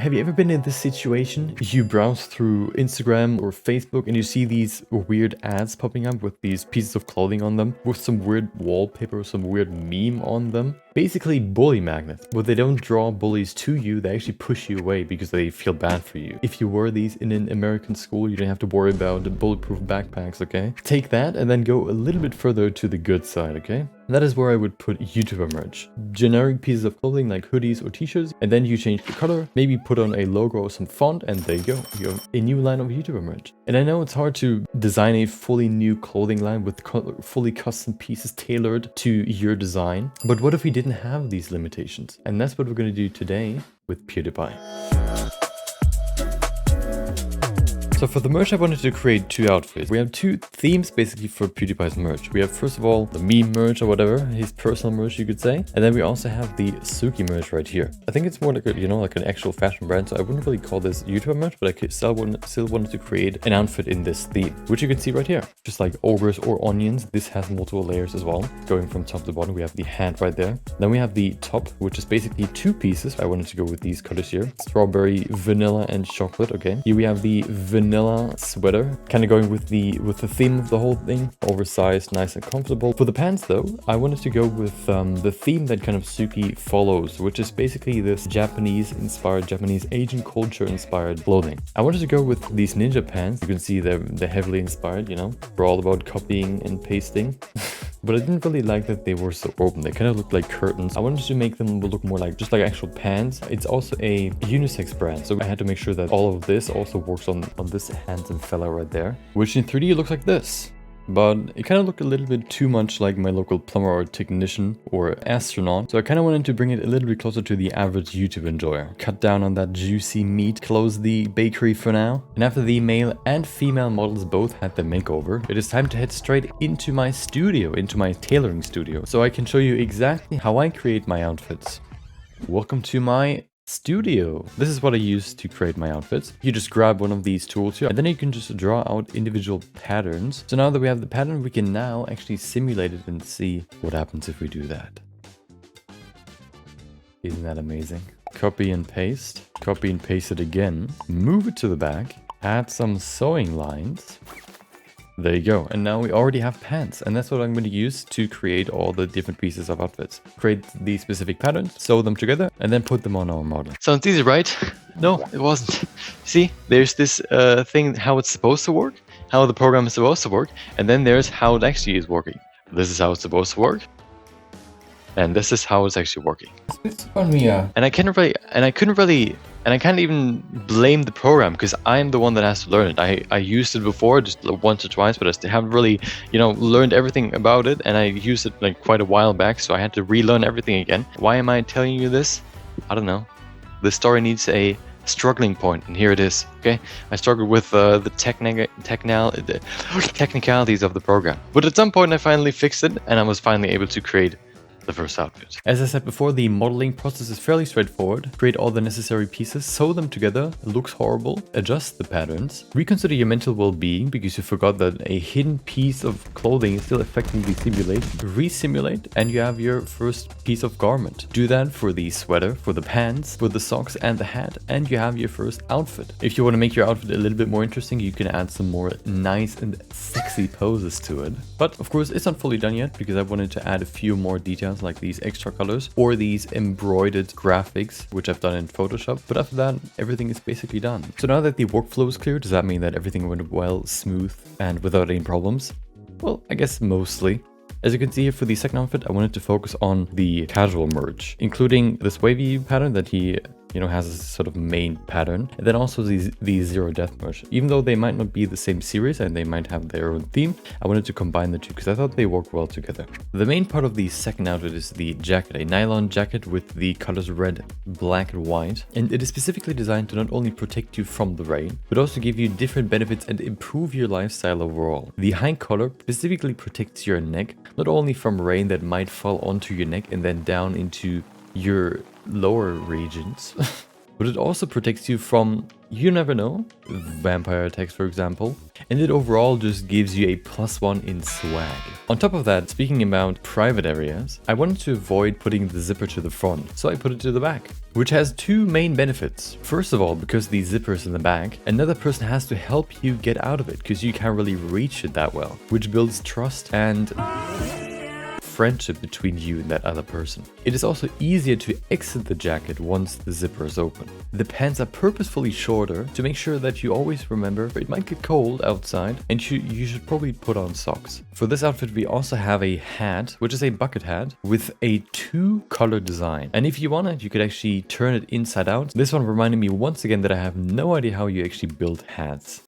Have you ever been in this situation? You browse through Instagram or Facebook and you see these weird ads popping up with these pieces of clothing on them, with some weird wallpaper, some weird meme on them. Basically bully magnets, but they don't draw bullies to you, they actually push you away because they feel bad for you. If you wear these in an American school, you don't have to worry about the bulletproof backpacks, okay? Take that and then go a little bit further to the good side, okay? That is where I would put YouTuber merch. Generic pieces of clothing like hoodies or t-shirts, and then you change the color, maybe put on a logo or some font, and there you go. You have a new line of YouTuber merch. And I know it's hard to design a fully new clothing line with fully custom pieces tailored to your design, but what if we didn't have these limitations? And that's what we're going to do today with PewDiePie. So for the merch, I wanted to create two outfits. We have two themes basically for PewDiePie's merch. We have first of all the meme merch or whatever, his personal merch you could say. And then we also have the Suki merch right here. I think it's more like a, like an actual fashion brand. So I wouldn't really call this YouTuber merch, but I still wanted to create an outfit in this theme, which you can see right here. Just like ogres or onions, this has multiple layers as well. Going from top to bottom, we have the hat right there. Then we have the top, which is basically two pieces. I wanted to go with these colors here. Strawberry, vanilla, and chocolate, okay. Here we have the vanilla sweater, kind of going with the theme of the whole thing, oversized, nice and comfortable. For the pants though, I wanted to go with the theme that kind of Suki follows, which is basically this Japanese Asian culture inspired clothing. I wanted to go with these ninja pants. You can see they're heavily inspired, you know, we're all about copying and pasting. But I didn't really like that they were so open. They kind of looked like curtains. I wanted to make them look more like just like actual pants. It's also a unisex brand, so I had to make sure that all of this also works on this handsome fella right there, which in 3D looks like this. But it kind of looked a little bit too much like my local plumber or technician or astronaut. So I kind of wanted to bring it a little bit closer to the average YouTube enjoyer. Cut down on that juicy meat, close the bakery for now. And after the male and female models both had the makeover, it is time to head straight into my studio, into my tailoring studio, so I can show you exactly how I create my outfits. Welcome to my studio. This is what I use to create my outfits. You just grab one of these tools here and then you can just draw out individual patterns. So now that we have the pattern, we can now actually simulate it and see what happens if we do that. Isn't that amazing? Copy and paste it again, move it to the back, add some sewing lines. There you go. And now we already have pants, and that's what I'm going to use to create all the different pieces of outfits. Create the specific patterns, sew them together, and then put them on our model. Sounds easy, right? No, it wasn't. See, there's this thing, how it's supposed to work, how the program is supposed to work, and then there's how it actually is working. This is how it's supposed to work, and this is how it's actually working. And I can't even blame the program because I'm the one that has to learn it. I used it before just once or twice, but I still haven't really, learned everything about it. And I used it like quite a while back, so I had to relearn everything again. Why am I telling you this? I don't know. The story needs a struggling point, and here it is. Okay, I struggled with the technicalities of the program, but at some point I finally fixed it, and I was finally able to create the first outfit. As I said before, the modeling process is fairly straightforward. Create all the necessary pieces, sew them together, it looks horrible, adjust the patterns, reconsider your mental well-being because you forgot that a hidden piece of clothing is still affecting the simulation, re-simulate, and you have your first piece of garment. Do that for the sweater, for the pants, for the socks and the hat, and you have your first outfit. If you want to make your outfit a little bit more interesting, you can add some more nice and sexy poses to it. But of course, it's not fully done yet because I wanted to add a few more details like these extra colors or these embroidered graphics, which I've done in Photoshop. But after that, everything is basically done. So now that the workflow is clear, does that mean that everything went well, smooth, and without any problems? Well, I guess mostly. As you can see here for the second outfit, I wanted to focus on the casual merch, including this wavy pattern that he has a sort of main pattern, and then also the Zero Death merch. Even though they might not be the same series and they might have their own theme, I wanted to combine the two because I thought they work well together. The main part of the second outfit is the jacket, a nylon jacket with the colors red, black, and white, and it is specifically designed to not only protect you from the rain, but also give you different benefits and improve your lifestyle overall. The high collar specifically protects your neck, not only from rain that might fall onto your neck and then down into your lower regions, but it also protects you from, you never know, vampire attacks for example, and it overall just gives you a +1 in swag. On top of that, speaking about private areas, I wanted to avoid putting the zipper to the front, so I put it to the back, which has two main benefits. First of all, because the zipper is in the back, another person has to help you get out of it because you can't really reach it that well, which builds trust and friendship between you and that other person. It is also easier to exit the jacket once the zipper is open. The pants are purposefully shorter to make sure that you always remember it might get cold outside and you should probably put on socks. For this outfit we also have a hat, which is a bucket hat with a 2-color design. And if you want it, you could actually turn it inside out. This one reminded me once again that I have no idea how you actually build hats.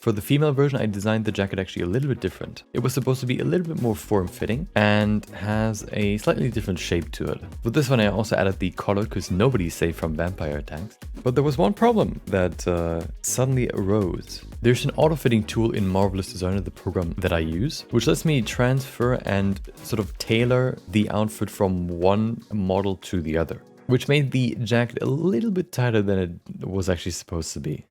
For the female version, I designed the jacket actually a little bit different. It was supposed to be a little bit more form-fitting and has a slightly different shape to it. With this one, I also added the collar because nobody's safe from vampire attacks. But there was one problem that suddenly arose. There's an auto-fitting tool in Marvelous Designer, the program that I use, which lets me transfer and sort of tailor the outfit from one model to the other, which made the jacket a little bit tighter than it was actually supposed to be.